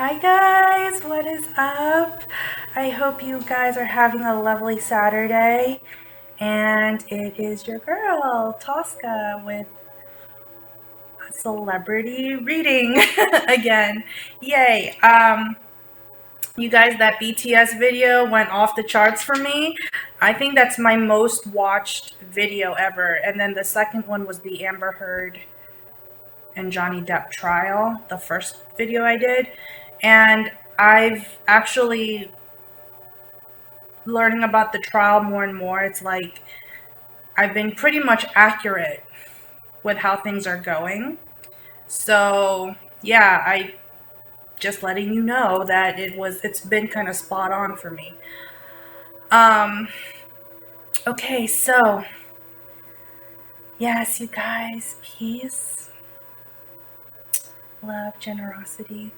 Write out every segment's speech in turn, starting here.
Hi guys, what is up? I hope you guys are having a lovely Saturday. And it is your girl, Tosca, with a celebrity reading again. Yay. You guys, that BTS video went off the charts for me. I think that's my most watched video ever. And then the second one was the Amber Heard and Johnny Depp trial, the first video I did. And I've actually learning about the trial more and more. It's like I've been pretty much accurate with how things are going. So yeah, I just letting you know that it's been kind of spot on for me. Um okay, so yes, you guys, peace, love, generosity.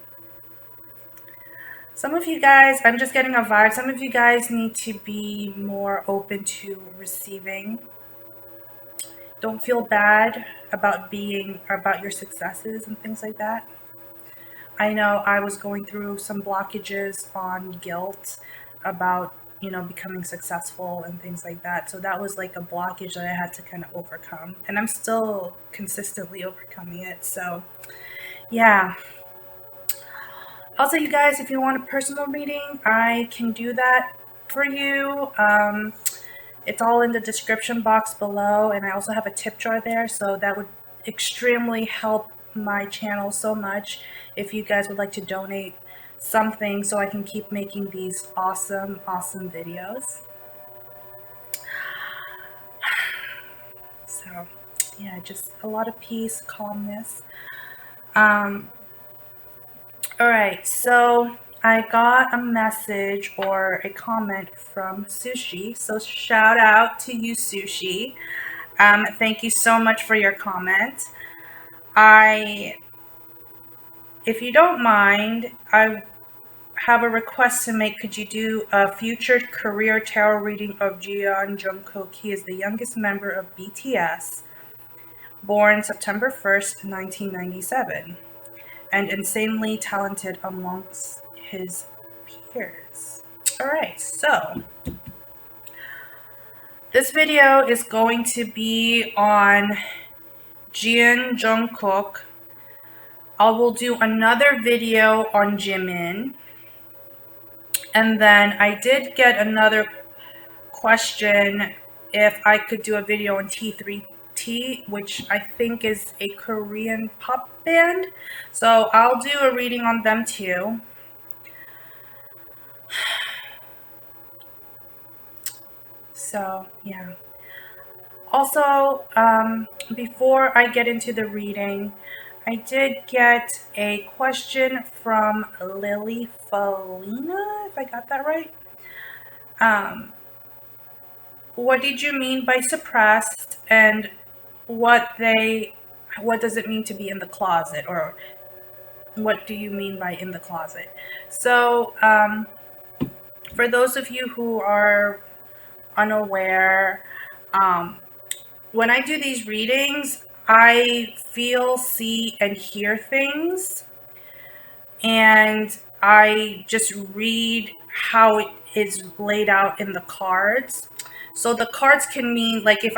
Some of you guys, I'm just getting a vibe, some of you guys need to be more open to receiving. Don't feel bad about your successes and things like that. I know I was going through some blockages on guilt about, becoming successful and things like that. So that was like a blockage that I had to kind of overcome. And I'm still consistently overcoming it. So yeah. Also, you guys, if you want a personal reading, I can do that for you. It's all in the description box below, and I also have a tip jar there, so that would extremely help my channel so much if you guys would like to donate something so I can keep making these awesome videos. So yeah, just a lot of peace, calmness. Alright, so I got a message or a comment from Sushi, so shout out to you, Sushi. Thank you so much for your comment. If you don't mind, I have a request to make. Could you do a future career tarot reading of Jeon Jungkook? He is the youngest member of BTS, born September 1st, 1997, and insanely talented amongst his peers. Alright, so this video is going to be on Jeon Jungkook. I will do another video on Jimin. And then I did get another question if I could do a video on T3T, which I think is a Korean pop band. So I'll do a reading on them too. So yeah. Also, before I get into the reading, I did get a question from Lily Felina, if I got that right. What did you mean by suppressed, and what does it mean to be in the closet, or what do you mean by in the closet? So, for those of you who are unaware, when I do these readings, I feel, see, and hear things, and I just read how it is laid out in the cards. So the cards can mean, like, if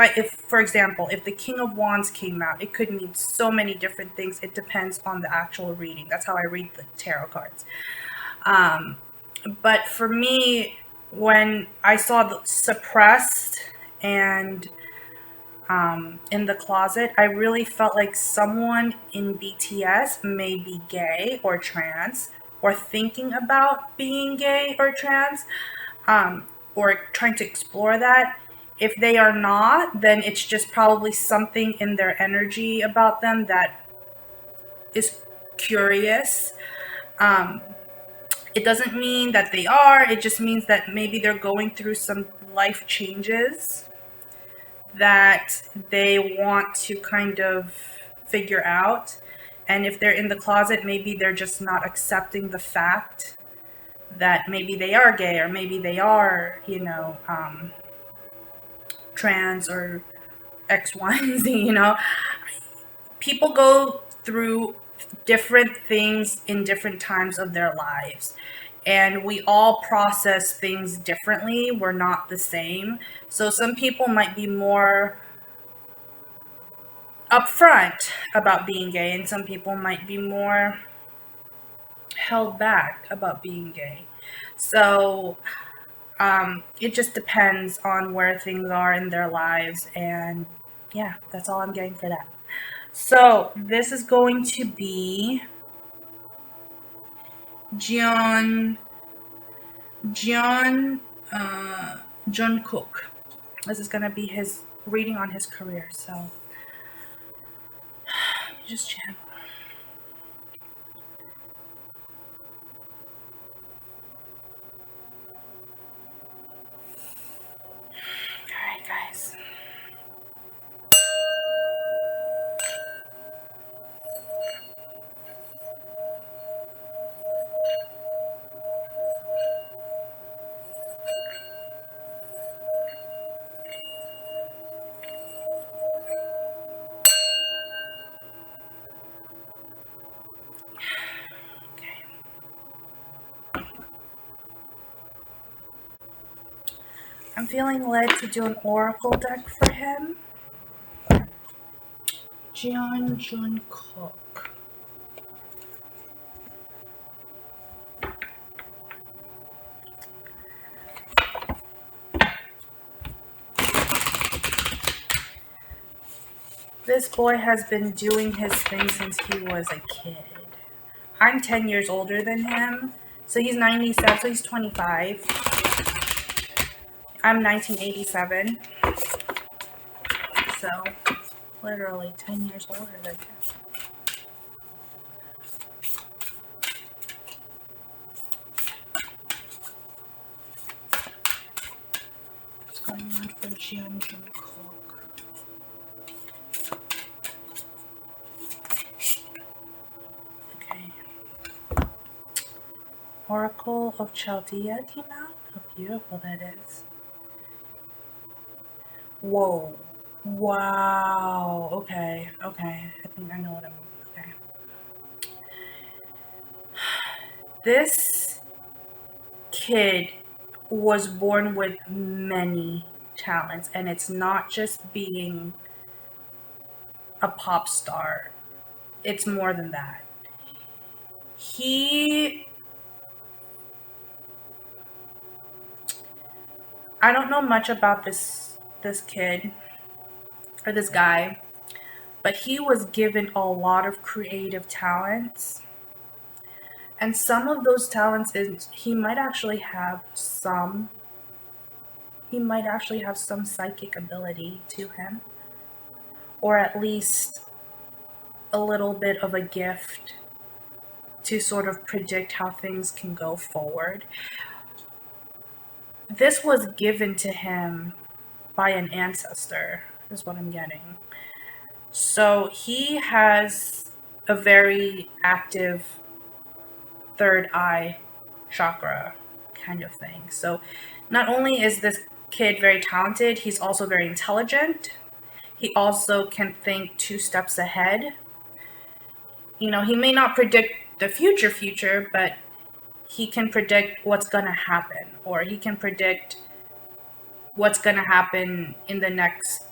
for example, if the King of Wands came out, it could mean so many different things. It depends on the actual reading. That's how I read the tarot cards. But for me, when I saw the suppressed and in the closet, I really felt like someone in BTS may be gay or trans, or thinking about being gay or trans, or trying to explore that. If they are not, then it's just probably something in their energy about them that is curious. It doesn't mean that they are, it just means that maybe they're going through some life changes that they want to kind of figure out. And if they're in the closet, maybe they're just not accepting the fact that maybe they are gay, or maybe they are, trans, or X, Y, and Z, People go through different things in different times of their lives. And we all process things differently. We're not the same. So some people might be more upfront about being gay, and some people might be more held back about being gay. So it just depends on where things are in their lives. And yeah, that's all I'm getting for that. So this is going to be Jeon, Jeon, Jungkook. This is going to be his reading on his career. So just channel. Alright, guys. I'm feeling led to do an oracle deck for him. Jeon Jungkook. This boy has been doing his thing since he was a kid. I'm 10 years older than him, so he's 97, so he's 25. I'm 1987, so literally 10 years older than him. What's going on for Jeon Jungkook? Okay. Oracle of Chaldea came out. How beautiful that is. Whoa. Wow. Okay. Okay. I think I know what I'm doing. Okay. This kid was born with many talents, and it's not just being a pop star. It's more than that. I don't know much about this kid or this guy, but he was given a lot of creative talents. And some of those talents he might actually have some psychic ability to him, or at least a little bit of a gift to sort of predict how things can go forward. This was given to him by an ancestor, is what I'm getting. So he has a very active third eye chakra kind of thing. So not only is this kid very talented, he's also very intelligent. He also can think 2 steps ahead. You know, he may not predict the future, but he can predict what's going to happen, or he can predict what's going to happen in the next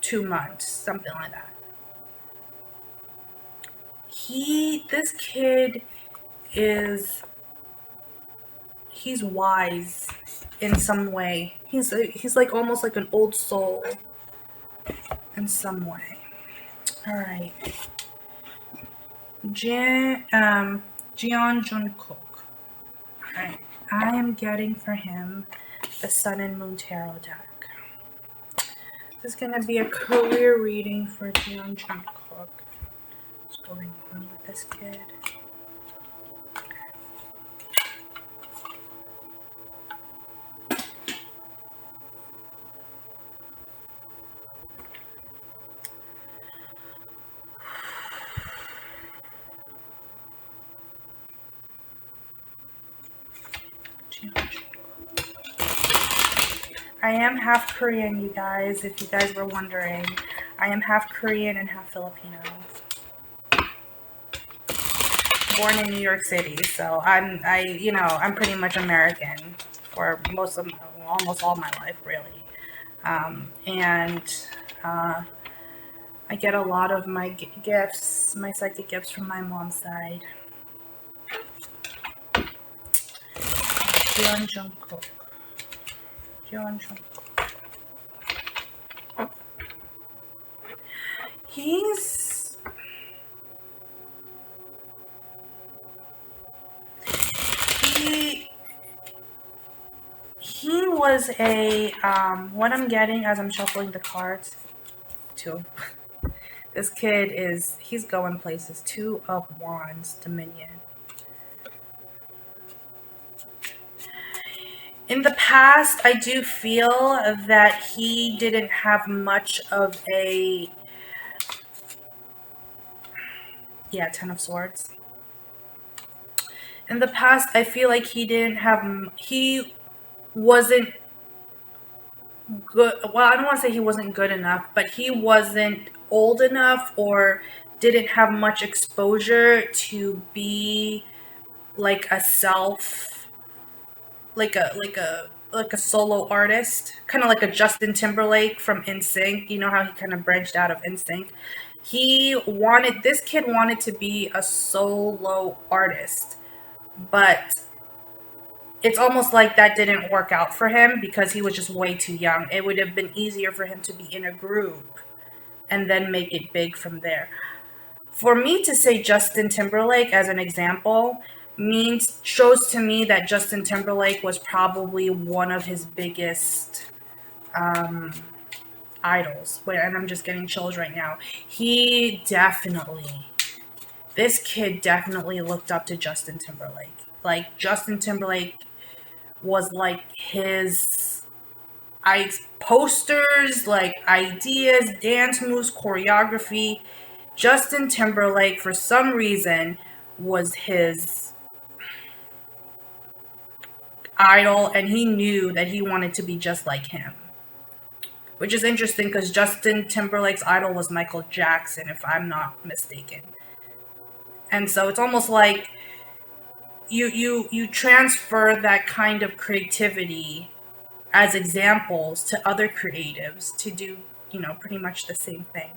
2 months, something like that. This kid he's wise in some way. He's like almost like an old soul in some way. All right. Jeon Jungkook. All right. I am getting for him the Sun and Moon Tarot deck. This is going to be a career reading for Jeon Jungkook. What's going on with this kid? I am half Korean, you guys, if you guys were wondering. I am half Korean and half Filipino. born in New York City, so I'm pretty much American for almost all my life, really. And I get a lot of my gifts, my psychic gifts from my mom's side. Jeon Jungkook. Jeon Jungkook. He was a what I'm getting as I'm shuffling the cards. Two. This kid he's going places. 2 of Wands, Dominion. In the past, I do feel that he didn't have much of a 10 of Swords. In the past, I feel like he wasn't good. Well, I don't want to say he wasn't good enough, but he wasn't old enough or didn't have much exposure to be like a solo artist, kind of like a Justin Timberlake from NSYNC. You know how he kind of branched out of NSYNC. This kid wanted to be a solo artist, but it's almost like that didn't work out for him because he was just way too young. It would have been easier for him to be in a group and then make it big from there. For me to say Justin Timberlake as an example shows to me that Justin Timberlake was probably one of his biggest idols. And I'm just getting chills right now. This kid definitely looked up to Justin Timberlake. Like, Justin Timberlake was like his posters, like ideas, dance moves, choreography. Justin Timberlake, for some reason, was his idol, and he knew that he wanted to be just like him. Which is interesting because Justin Timberlake's idol was Michael Jackson, if I'm not mistaken. And so it's almost like you transfer that kind of creativity as examples to other creatives to do, pretty much the same thing.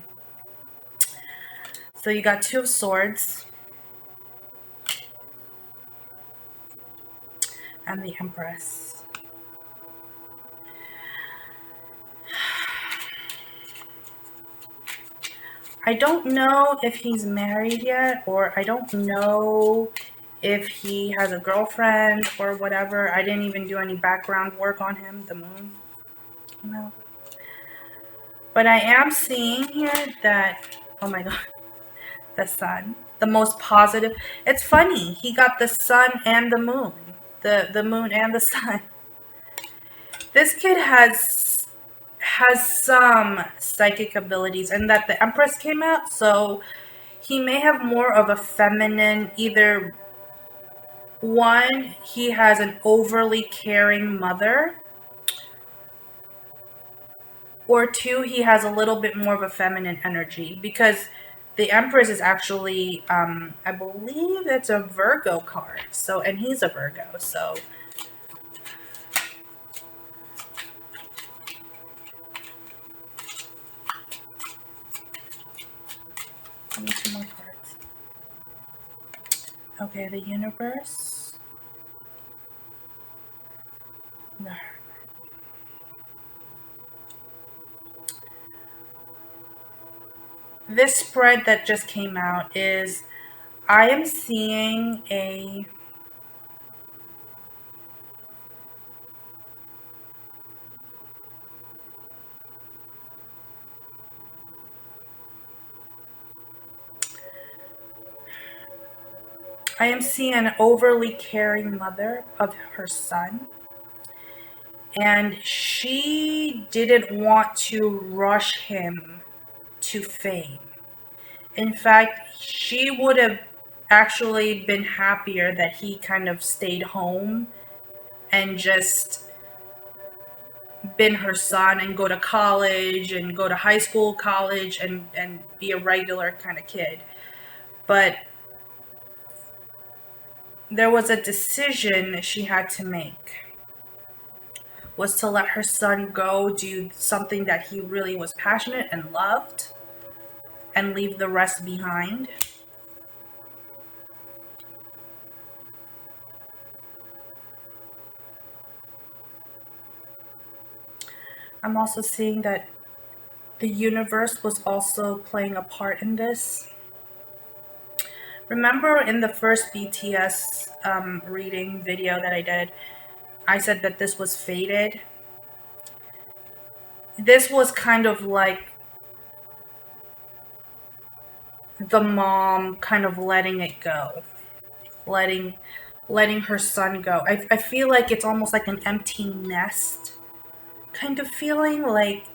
So you got 2 of Swords and the Empress. I don't know if he's married yet, or I don't know if he has a girlfriend or whatever. I didn't even do any background work on him, the moon. But I am seeing here that, oh my god, the sun, the most positive. It's funny, he got the sun and the moon. The moon and the sun. This kid has some psychic abilities, and that the Empress came out, so he may have more of a feminine, either one, he has an overly caring mother, or 2, he has a little bit more of a feminine energy, because the Empress is actually, I believe it's a Virgo card, so, and he's a Virgo, so. Give me 2 more cards. Okay, the Universe. The Hermit. This spread that just came out is, I am seeing a an overly caring mother of her son, and she didn't want to rush him to fame. In fact, she would have actually been happier that he kind of stayed home and just been her son and go to college and go to high school, college, and be a regular kind of kid. But there was a decision she had to make, was to let her son go do something that he really was passionate and loved and leave the rest behind. I'm also seeing that the universe was also playing a part in this. Remember in the first BTS reading video that I did, I said that this was fated. This was kind of like the mom kind of letting it go, letting her son go. I feel like it's almost like an empty nest kind of feeling, like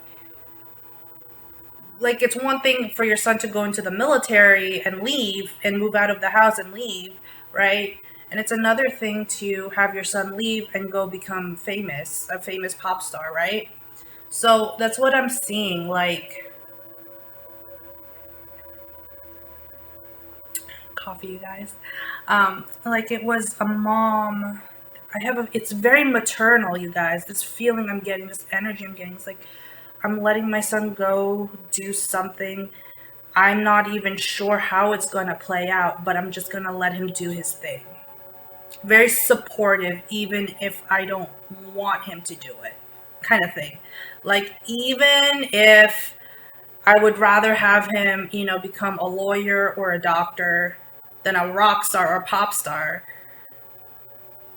it's one thing for your son to go into the military and leave and move out of the house and leave, right? And it's another thing to have your son leave and go become famous, a famous pop star, right? So that's what I'm seeing. Like, coffee, you guys. Like it was a mom. It's very maternal, you guys. This feeling I'm getting, this energy I'm getting. It's like I'm letting my son go do something. I'm not even sure how it's going to play out, but I'm just going to let him do his thing. Very supportive, even if I don't want him to do it, kind of thing. Like, even if I would rather have him, become a lawyer or a doctor than a rock star or pop star,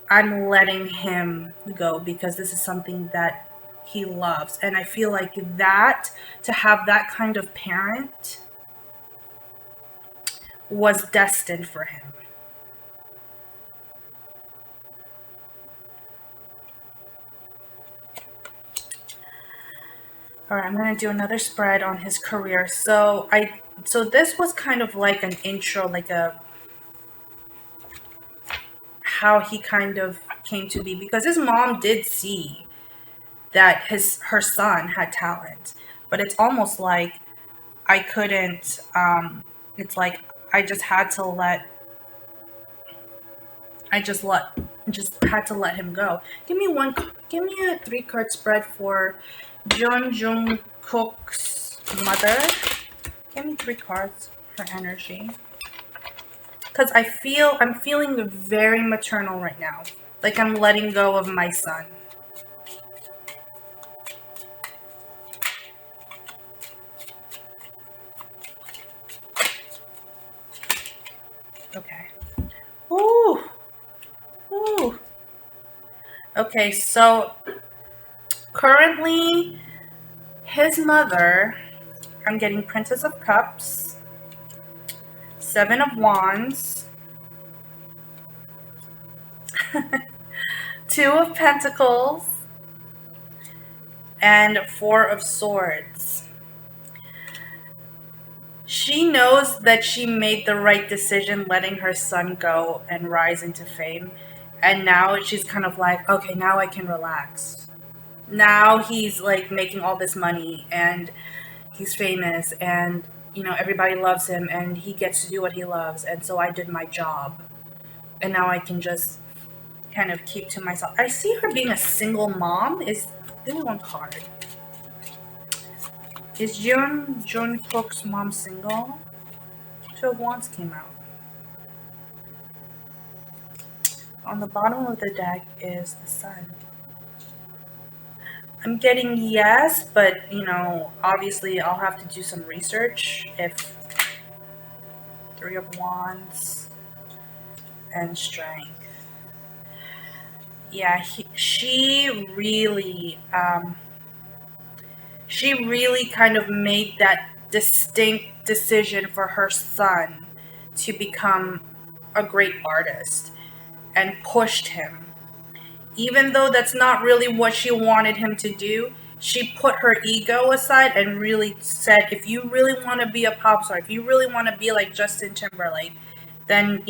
I'm letting him go because this is something that he loves. And I feel like that, to have that kind of parent, was destined for him. All right, I'm going to do another spread on his career. So this was kind of like an intro, like how he kind of came to be, because his mom did see that her son had talent, but it's almost like I couldn't, it's like I just had to had to let him go. Give me a 3-card spread for Jungkook's mother. Give me 3 cards for energy. Because I'm feeling very maternal right now. Like I'm letting go of my son. Okay. Ooh. Ooh. Okay, so currently his mother, I'm getting Princess of Cups, 7 of Wands, 2 of Pentacles, and 4 of Swords. She knows that she made the right decision letting her son go and rise into fame. And now she's kind of like, okay, now I can relax. Now he's like making all this money and he's famous and, everybody loves him and he gets to do what he loves. And so I did my job. And now I can just kind of keep to myself. I see her being a single mom. Give me 1 card. Is Jungkook's mom single? 2 of Wands came out. On the bottom of the deck is the Sun. I'm getting yes, but obviously I'll have to do some research. If 3 of Wands and Strength. Yeah, she really kind of made that distinct decision for her son to become a great artist and pushed him. Even though that's not really what she wanted him to do, she put her ego aside and really said, if you really want to be a pop star, if you really want to be like Justin Timberlake, then,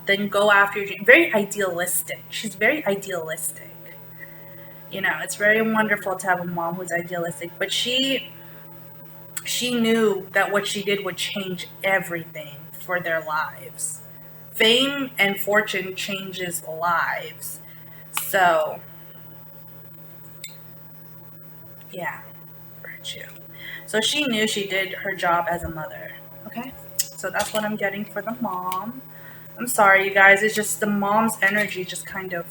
then go after your dream. Very idealistic. She's very idealistic. It's very wonderful to have a mom who's idealistic, but she knew that what she did would change everything for their lives fame and fortune changes lives. So, yeah, virtue. So she knew she did her job as a mother. Okay, so that's what I'm getting for the mom. I'm sorry, you guys. It's just the mom's energy just kind of,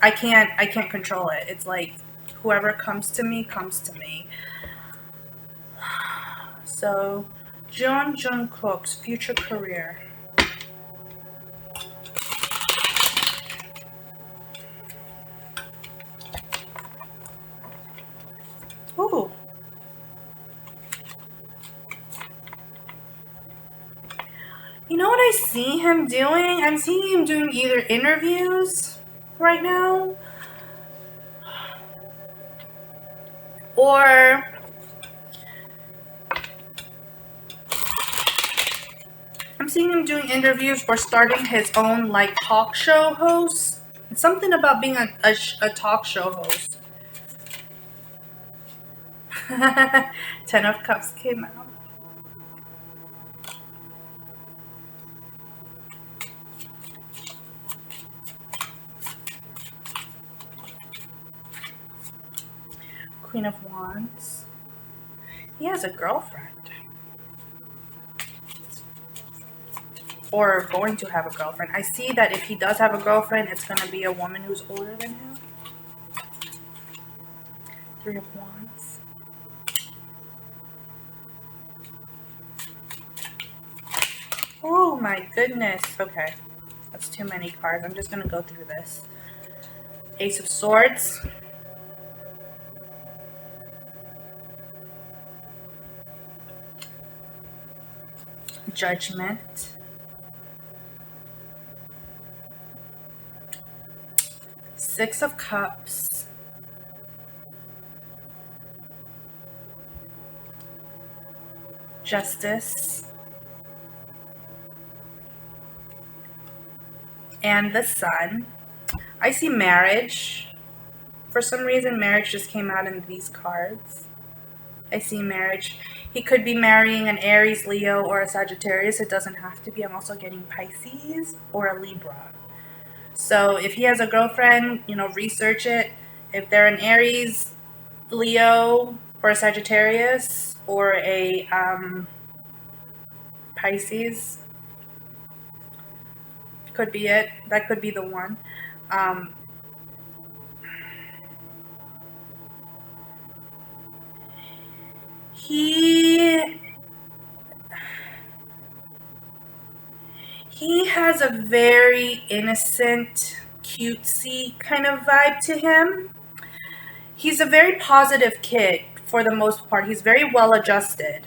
I can't control it. It's like whoever comes to me comes to me. So, Jungkook's future career. Ooh. You know what I see him doing? I'm seeing him doing either interviews right now, or I'm seeing him doing interviews or starting his own like talk show host. It's something about being a talk show host. 10 of Cups came out. Queen of Wands. He has a girlfriend. Or going to have a girlfriend. I see that if he does have a girlfriend, it's going to be a woman who's older than him. 3 of Wands. Oh my goodness. Okay. That's too many cards. I'm just going to go through this. Ace of Swords. Judgment. Six of Cups. Justice. And the Sun. I see marriage. For some reason, marriage just came out in these cards. I see marriage. He could be marrying an Aries, Leo, or a Sagittarius. It doesn't have to be. I'm also getting Pisces or a Libra. So if he has a girlfriend, you know, research it. If they're an Aries, Leo, or a Sagittarius, or a Pisces, could be it. That could be the one. He has a very innocent, cutesy kind of vibe to him. He's a very positive kid for the most part. He's very well adjusted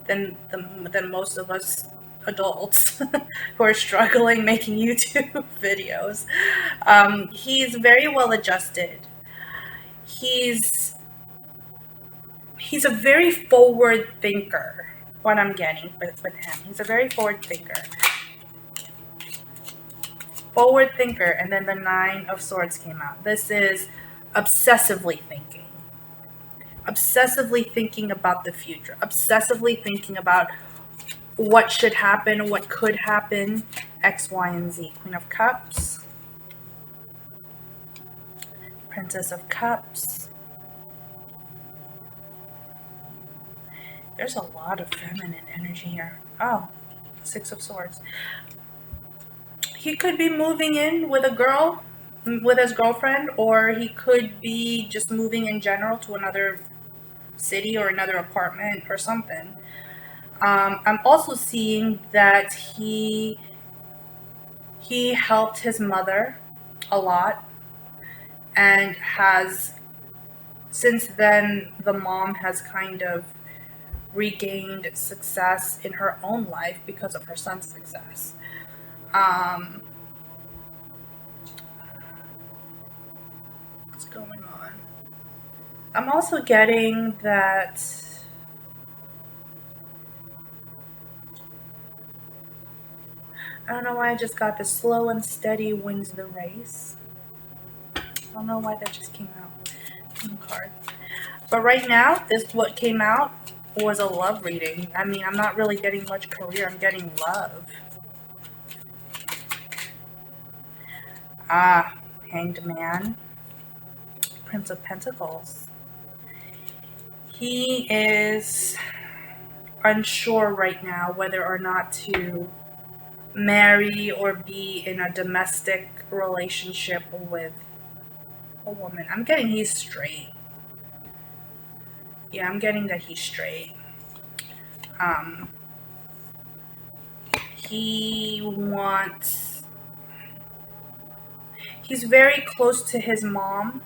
than most of us adults who are struggling making YouTube videos. He's very well adjusted. He's a very forward thinker. What I'm getting with him, he's a very forward thinker. Forward thinker, and then the 9 of Swords came out. This is obsessively thinking. Obsessively thinking about the future. Obsessively thinking about what should happen, what could happen, X, Y, and Z. Queen of Cups. Princess of Cups. There's a lot of feminine energy here. Oh, 6 of Swords. He could be moving in with a girl, with his girlfriend, or he could be just moving in general to another city or another apartment or something. I'm also seeing that he helped his mother a lot, and has, since then, the mom has kind of regained success in her own life because of her son's success. What's going on? I'm also getting that I don't know why I just got the slow and steady wins the race. I don't know why that just came out in the card. But right now, what came out was a love reading. I mean, I'm not really getting much career. I'm getting love. Hanged Man, Prince of Pentacles. He is unsure right now whether or not to marry or be in a domestic relationship with a woman. I'm getting he's straight. Yeah, I'm getting that he's straight. He wants... He's very close to his mom,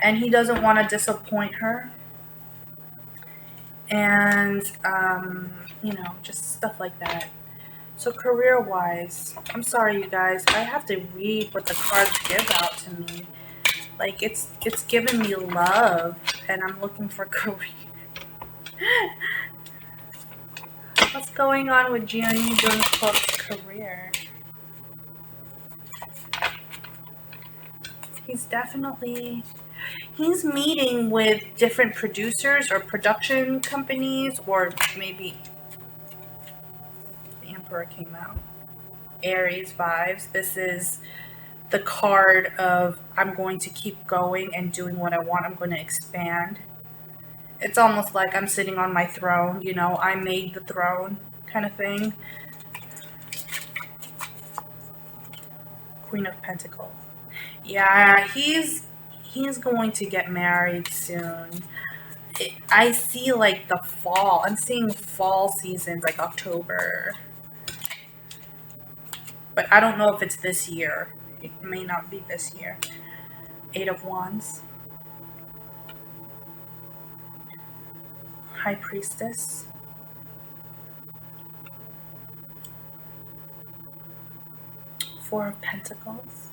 and he doesn't want to disappoint her. And, you know, just stuff like that. So career-wise, I'm sorry, you guys. I have to read what the cards give out to me. Like, it's giving me love, and I'm looking for career. What's going on with Jeon Jungkook's career? He's meeting with different producers or production companies, or maybe the Emperor came out. Aries vibes. This is the card of I'm going to keep going and doing what I want. I'm going to expand. It's almost like I'm sitting on my throne, you know, I made the throne kind of thing. Queen of Pentacles. Yeah, he's going to get married soon. I see like the fall. I'm seeing fall seasons, like October. But I don't know if it's this year. It may not be this year. 8 of Wands. High Priestess. Four of Pentacles.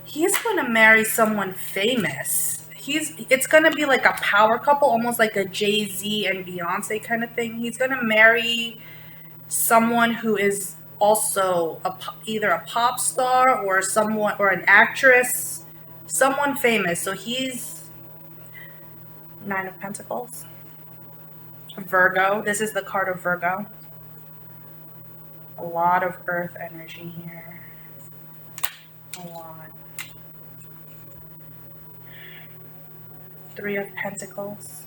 He's going to marry someone famous. It's going to be like a power couple, almost like a Jay-Z and Beyonce kind of thing. He's going to marry someone who is also either a pop star or someone, or an actress, someone famous. So he's 9 of Pentacles. Virgo. This is the card of Virgo. A lot of earth energy here. A lot. 3 of Pentacles.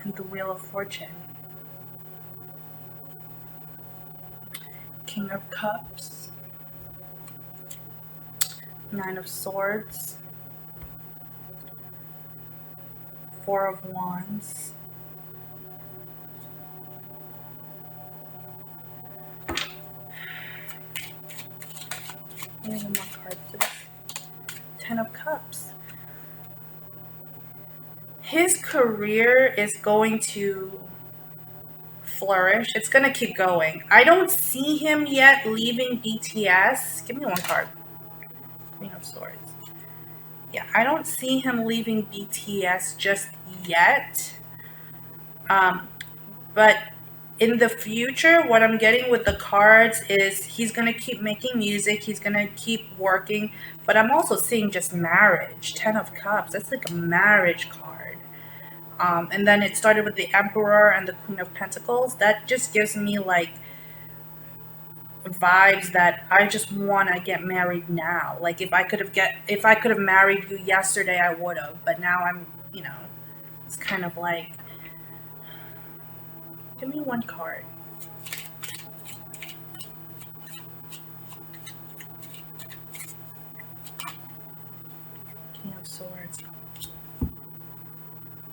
And the Wheel of Fortune. King of Cups. 9 of Swords. 4 of Wands. Here's one more card, please. 10 of Cups. His career is going to flourish. It's going to keep going. I don't see him yet leaving BTS. Give me one card. Queen of Swords. Yeah, I don't see him leaving BTS just yet. But in the future, what I'm getting with the cards is he's going to keep making music. He's going to keep working. But I'm also seeing just marriage. 10 of Cups. That's like a marriage card. And then it started with the Emperor and the Queen of Pentacles. That just gives me like vibes that I just want to get married now. Like if I could have married you yesterday, I would have. But now I'm, you know, it's kind of like, give me one card. King of Swords.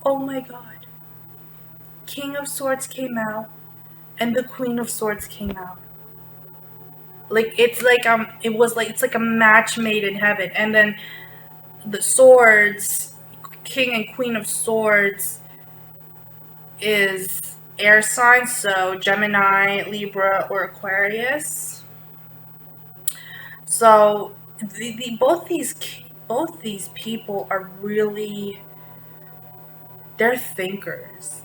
Oh my God. King of Swords came out and the Queen of Swords came out. Like it's like a match made in heaven. And then the swords, King and Queen of Swords, is air signs, so Gemini, Libra, or Aquarius. So both these people are really, they're thinkers.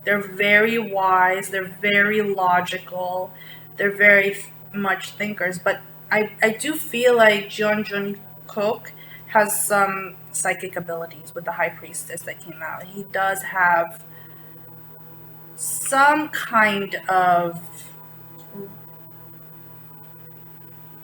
They're very wise. They're very logical. They're very much thinkers. But I do feel like Jungkook has some psychic abilities with the High Priestess that came out. He does have some kind of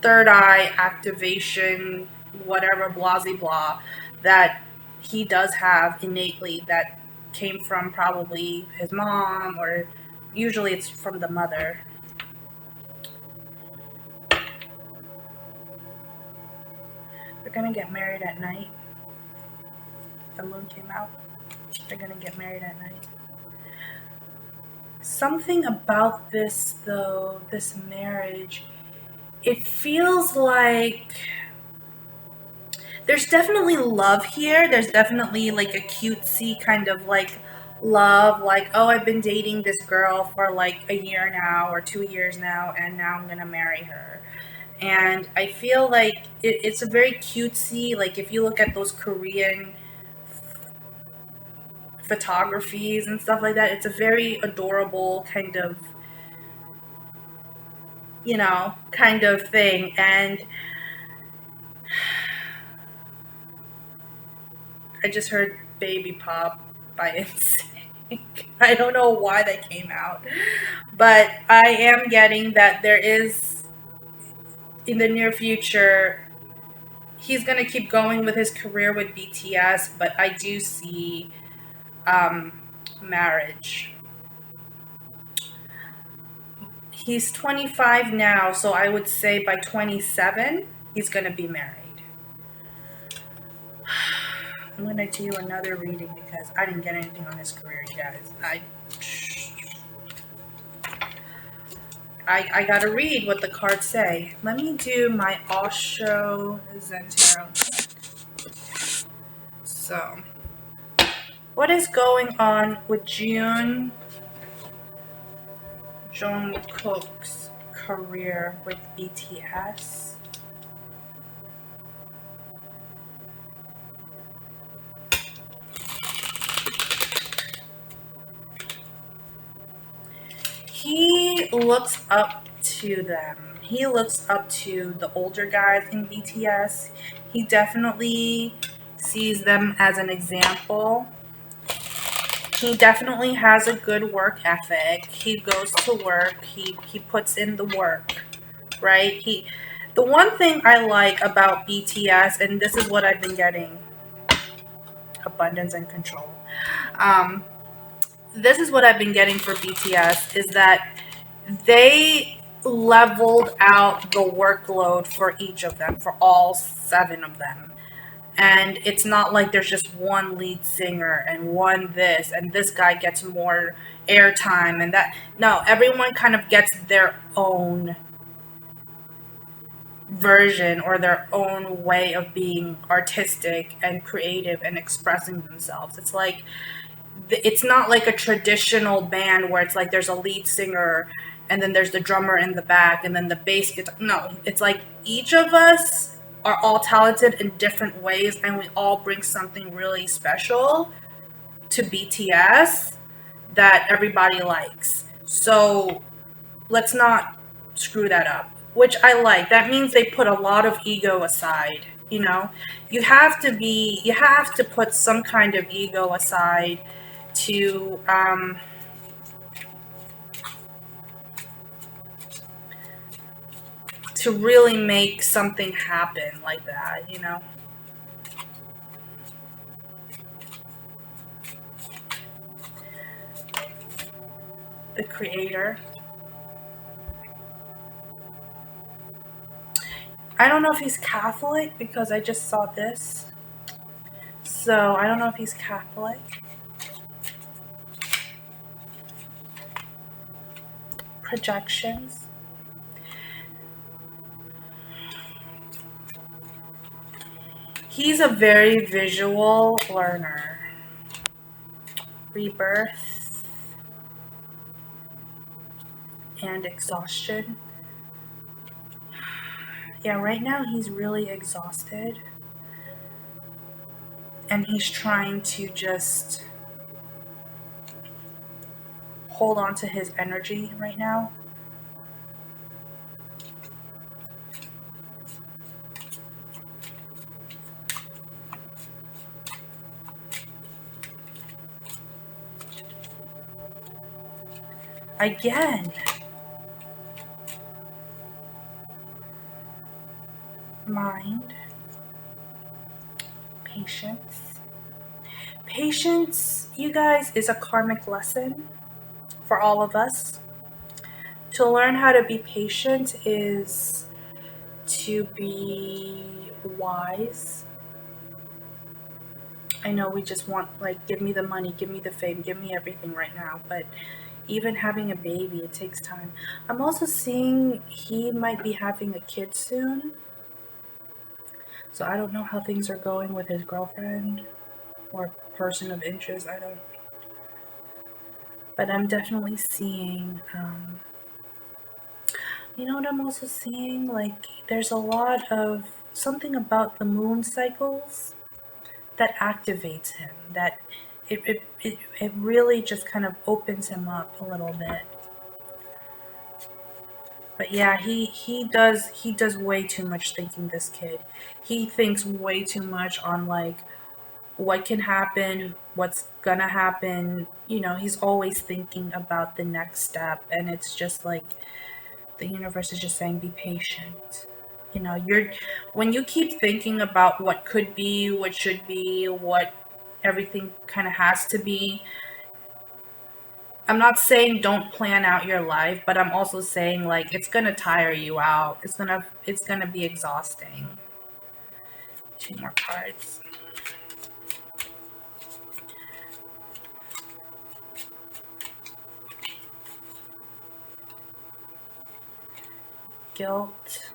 third eye activation, whatever, blah, blah, blah, that he does have innately that came from probably his mom, or usually it's from the mother. They're gonna get married at night. The moon came out. They're gonna get married at night. Something about this, though, this marriage, it feels like there's definitely love here. There's definitely like a cutesy kind of like love, like, oh, I've been dating this girl for like a year now or 2 years now, and now I'm gonna marry her. And I feel like it's a very cutesy, like if you look at those Korean photographies and stuff like that, it's a very adorable kind of, kind of thing. And I just heard Baby Pop by NSYNC. I don't know why that came out, but I am getting that there is, in the near future, he's going to keep going with his career with BTS, but I do see marriage. He's 25 now, so I would say by 27, he's going to be married. I'm going to do another reading because I didn't get anything on his career, you guys. I gotta read what the cards say. Let me do my Osho Zen Tarot. So, what is going on with Jeon Jungkook's career with BTS? He looks up to them. He looks up to the older guys in BTS. He definitely sees them as an example. He definitely has a good work ethic. He goes to work. He puts in the work, right? The one thing I like about BTS, and this is what I've been getting, abundance and control. This is what I've been getting for BTS, is that they leveled out the workload for each of them, for all 7 of them. And it's not like there's just one lead singer and one this, and this guy gets more airtime and that. No, everyone kind of gets their own version or their own way of being artistic and creative and expressing themselves. It's not like a traditional band where it's like there's a lead singer and then there's the drummer in the back and then the bass guitar. No, it's like each of us are all talented in different ways, and we all bring something really special to BTS that everybody likes. So let's not screw that up, which I like. That means they put a lot of ego aside. You have to put some kind of ego aside to really make something happen like that, The creator. I don't know if he's Catholic because I just saw this. So I don't know if he's Catholic. Projections. He's a very visual learner. Rebirth and exhaustion. Yeah, right now he's really exhausted. And he's trying to just hold on to his energy right now. Again, mind, patience. Patience, you guys, is a karmic lesson for all of us. To learn how to be patient is to be wise. I know we just want, like, give me the money, give me the fame, give me everything right now, but even having a baby, it takes time. I'm also seeing he might be having a kid soon. So I don't know how things are going with his girlfriend or person of interest. I don't. But I'm definitely seeing, you know what I'm also seeing? Like, there's a lot of something about the moon cycles that activates him, that it really just kind of opens him up a little bit. But yeah, he does way too much thinking, this kid. He thinks way too much on, like, what can happen, what's gonna happen. You know, he's always thinking about the next step, and it's just like the universe is just saying, be patient. You know, when you keep thinking about what could be, what should be, what everything kind of has to be. I'm not saying don't plan out your life, but I'm also saying, like, it's gonna tire you out. It's gonna be exhausting. Two more cards. Guilt.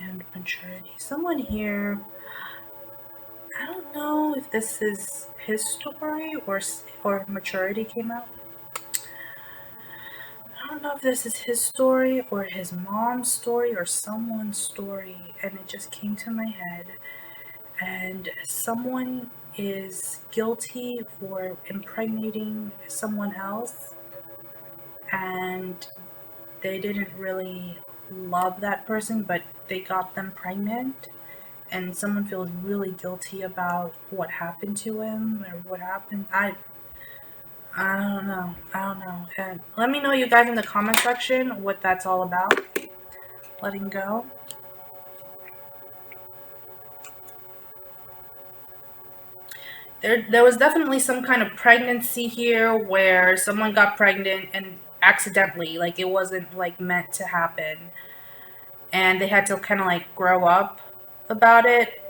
And maturity. Someone here, I don't know if this is his story or maturity came out. I don't know if this is his story or his mom's story or someone's story, and it just came to my head. And someone is guilty for impregnating someone else, and they didn't really love that person, but they got them pregnant, and someone feels really guilty about what happened to him or what happened. I don't know. And let me know, you guys, in the comment section what that's all about. Letting go. There was definitely some kind of pregnancy here where someone got pregnant and accidentally, like, it wasn't like meant to happen, and they had to kind of like grow up about it.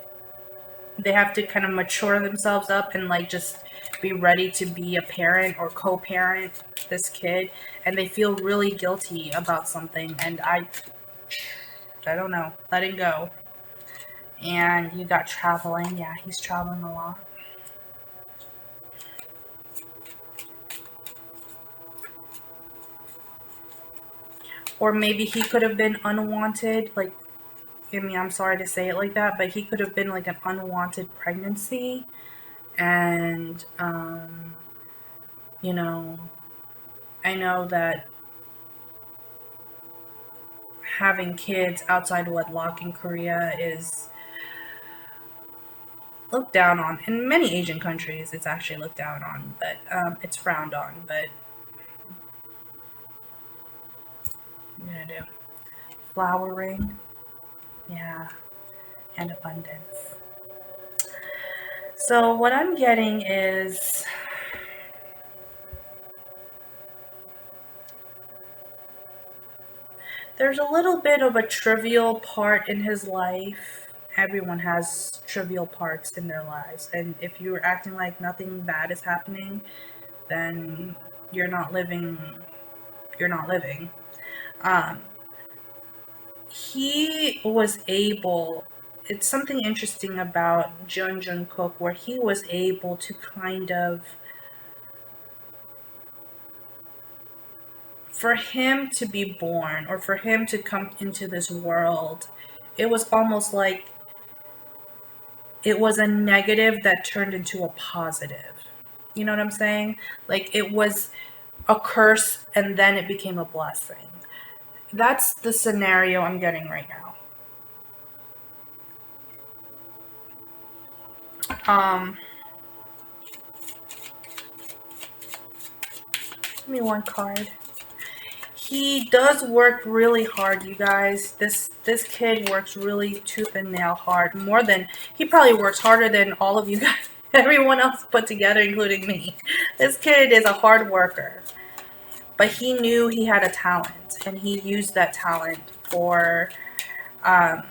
They have to kind of mature themselves up and, like, just be ready to be a parent or co-parent this kid, and they feel really guilty about something, and I don't know, letting go. And you got traveling. Yeah, he's traveling a lot. Or maybe he could have been unwanted, like, I mean, I'm sorry to say it like that, but he could have been like an unwanted pregnancy. And, you know, I know that having kids outside wedlock in Korea is looked down on. In many Asian countries, it's actually looked down on, but it's frowned on. But I'm gonna do flowering, yeah, and abundance. So what I'm getting is there's a little bit of a trivial part in his life. Everyone has trivial parts in their lives, and if you're acting like nothing bad is happening, then you're not living. You're not living. Um, he was able. It's something interesting about Jungkook, where he was able to kind of, for him to be born or for him to come into this world, it was almost like it was a negative that turned into a positive. You know what I'm saying? Like, it was a curse and then it became a blessing. That's the scenario I'm getting right now. Um, give me one card. He does work really hard, you guys. This kid works really tooth and nail hard. More than, he probably works harder than all of you guys, everyone else put together, including me. This kid is a hard worker. But he knew he had a talent, and he used that talent for, yeah,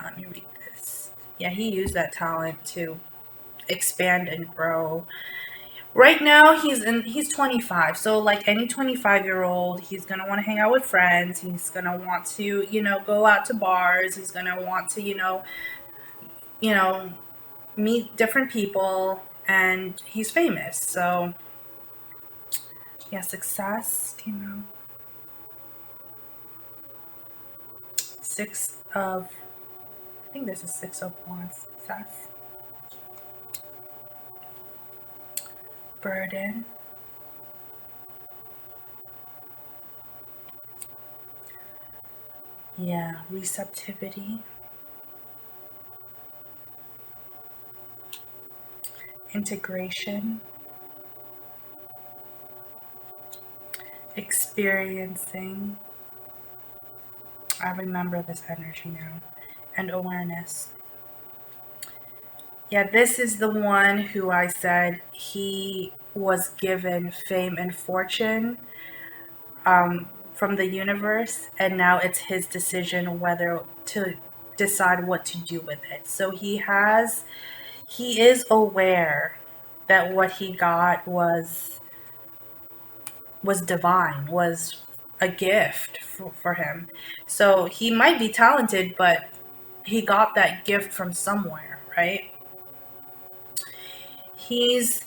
let me read this. Yeah, he used that talent to expand and grow. Right now, he's 25, so like any 25-year-old, he's gonna want to hang out with friends. He's gonna want to, go out to bars. He's gonna want to, you know, meet different people, and he's famous. So, yeah, success came out. I think this is Six of Wands. Success. Burden. Yeah, receptivity. Integration. Experiencing. I remember this energy now. And awareness. Yeah, this is the one who I said he was given fame and fortune from the universe, and now it's his decision whether to decide what to do with it. So he is aware that what he got was divine, was a gift for him. So he might be talented, but he got that gift from somewhere, right? He's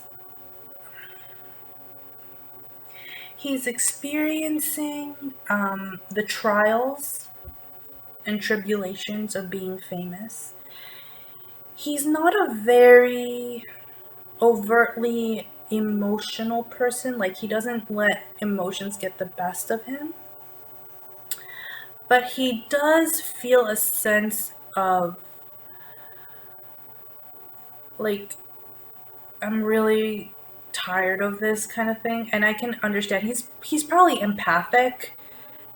experiencing the trials and tribulations of being famous. He's not a very overtly emotional person. Like, he doesn't let emotions get the best of him. But he does feel a sense of, like, I'm really tired of this kind of thing. And I can understand. He's probably empathic.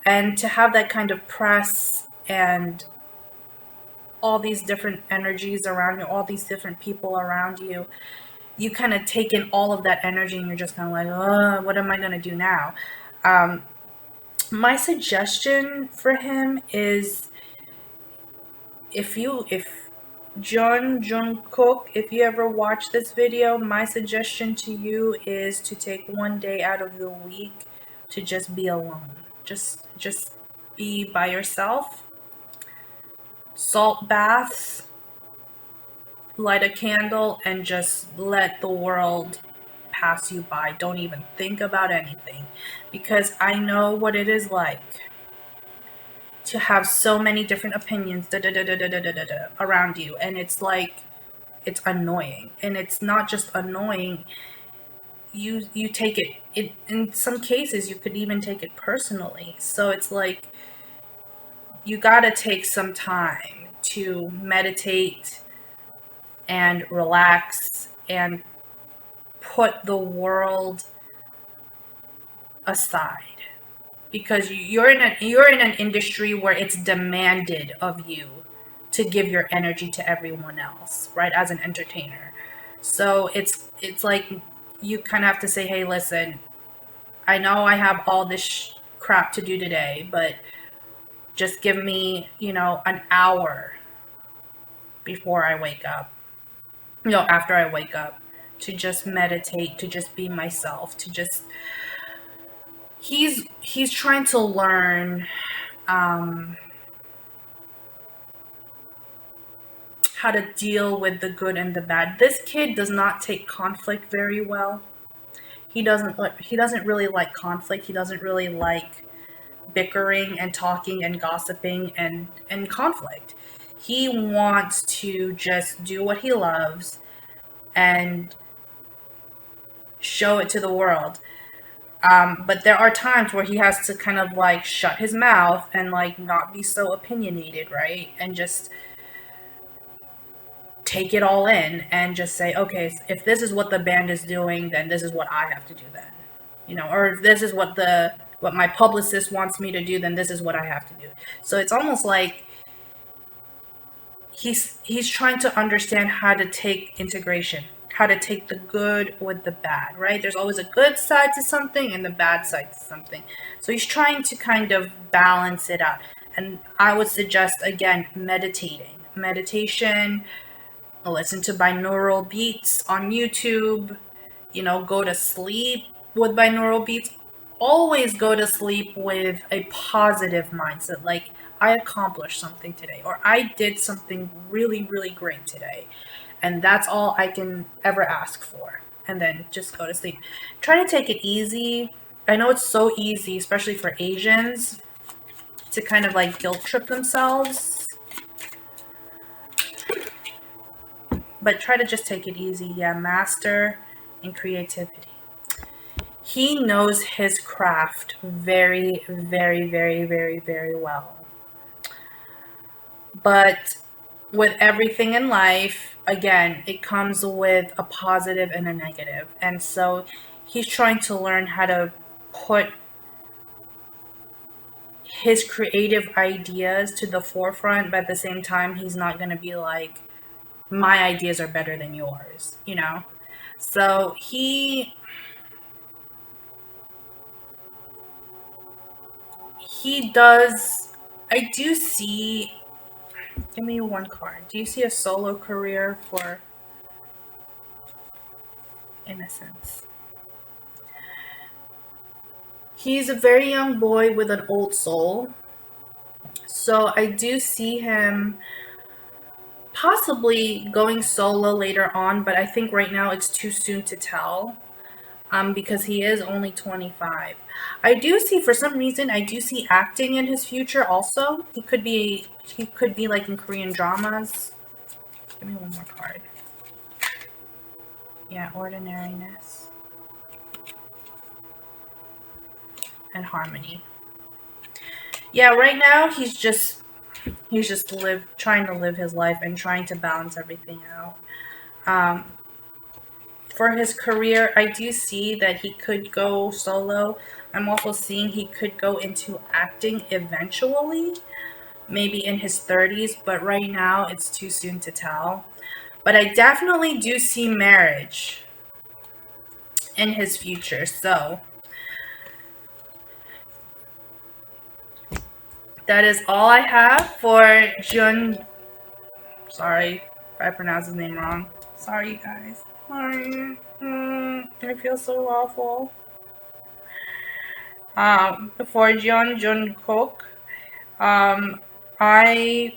And to have that kind of press and all these different energies around you, all these different people around you, you kind of take in all of that energy and you're just kind of like, oh, what am I going to do now? My suggestion for him is, if Jungkook, if you ever watch this video, my suggestion to you is to take one day out of the week to just be alone. Just be by yourself. Salt baths, light a candle, and just let the world pass you by. Don't even think about anything, because I know what it is like to have so many different opinions around you, and it's like, it's annoying. And it's not just annoying, you take it in some cases you could even take it personally. So it's like, you gotta take some time to meditate and relax and put the world aside, because you're in an industry where it's demanded of you to give your energy to everyone else, right, as an entertainer. So it's like, you kind of have to say, hey, listen, I know I have all this crap to do today, but just give me, an hour before I wake up, after I wake up, to just meditate, to just be myself, to just, he's trying to learn how to deal with the good and the bad. This kid does not take conflict very well. He doesn't really like conflict. He doesn't really like bickering and talking and gossiping and conflict. He wants to just do what he loves and show it to the world. But there are times where he has to kind of like shut his mouth and like not be so opinionated, right? And just take it all in and just say, okay, if this is what the band is doing, then this is what I have to do then. You know, or if this is what my publicist wants me to do, then this is what I have to do. So it's almost like he's trying to understand how to take integration, how to take the good with the bad, right? There's always a good side to something and the bad side to something. So he's trying to kind of balance it out. And I would suggest, again, meditation, listen to binaural beats on YouTube, you know, go to sleep with binaural beats. Always go to sleep with a positive mindset, like I accomplished something today, or I did something really, really great today. And that's all I can ever ask for. And then just go to sleep. Try to take it easy. I know it's so easy, especially for Asians, to kind of like guilt trip themselves. But try to just take it easy. Yeah, master in creativity. He knows his craft very, very, very, very, very well. But with everything in life, again, it comes with a positive and a negative. And so he's trying to learn how to put his creative ideas to the forefront, but at the same time, he's not going to be like, my ideas are better than yours, you know? So he does, I do see, give me one card. Do you see a solo career for Innocence? He's a very young boy with an old soul. So I do see him possibly going solo later on, but I think right now it's too soon to tell. Because he is only 25. I do see, for some reason, I do see acting in his future also. He could be like in Korean dramas. Give me one more card. Yeah, ordinariness. And harmony. Yeah, right now he's just trying to live his life and trying to balance everything out. For his career, I do see that he could go solo. I'm also seeing he could go into acting eventually, maybe in his 30s, but right now it's too soon to tell. But I definitely do see marriage in his future. So that is all I have for Jeon. Sorry if I pronounced his name wrong. Sorry, you guys. Sorry. I feel so awful. For Jungkook, I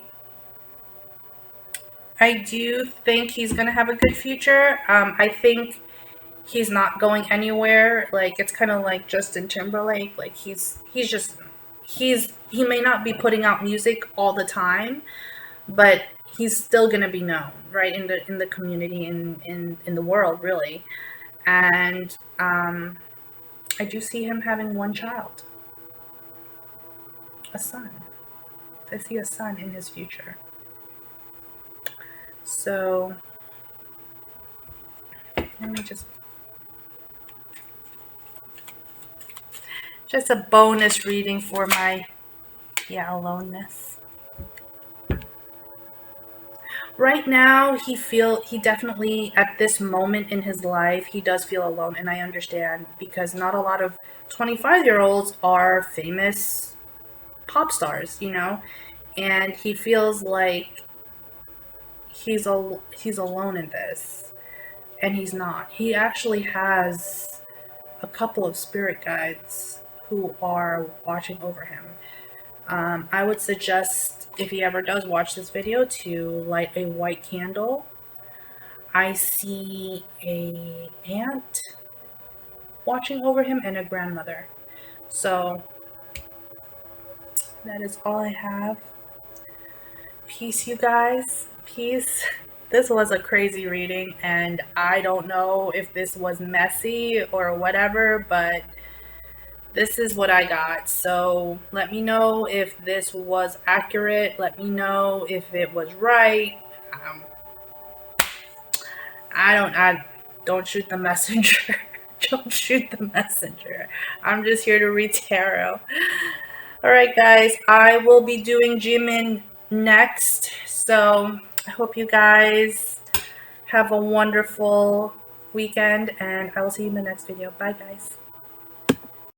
do think he's gonna have a good future. I think he's not going anywhere. Like, it's kind of like Justin Timberlake. Like, he may not be putting out music all the time, but he's still gonna be known, right, in the community, in the world, really. And I do see him having one child, a son. I see a son in his future. So let me just a bonus reading for my aloneness. Right now, he definitely, at this moment in his life, he does feel alone, and I understand, because not a lot of 25-year-olds are famous pop stars, you know, and he feels like he's alone in this, and he's not. He actually has a couple of spirit guides who are watching over him. I would suggest, if he ever does watch this video, to light a white candle. I see a aunt watching over him and a grandmother. So that is all I have. Peace, you guys. Peace. This was a crazy reading, and I don't know if this was messy or whatever, but this is what I got. So let me know if this was accurate. Let me know if it was right. I don't shoot the messenger. Don't shoot the messenger. I'm just here to read tarot. Alright guys, I will be doing Jimin next. So I hope you guys have a wonderful weekend, and I will see you in the next video. Bye guys.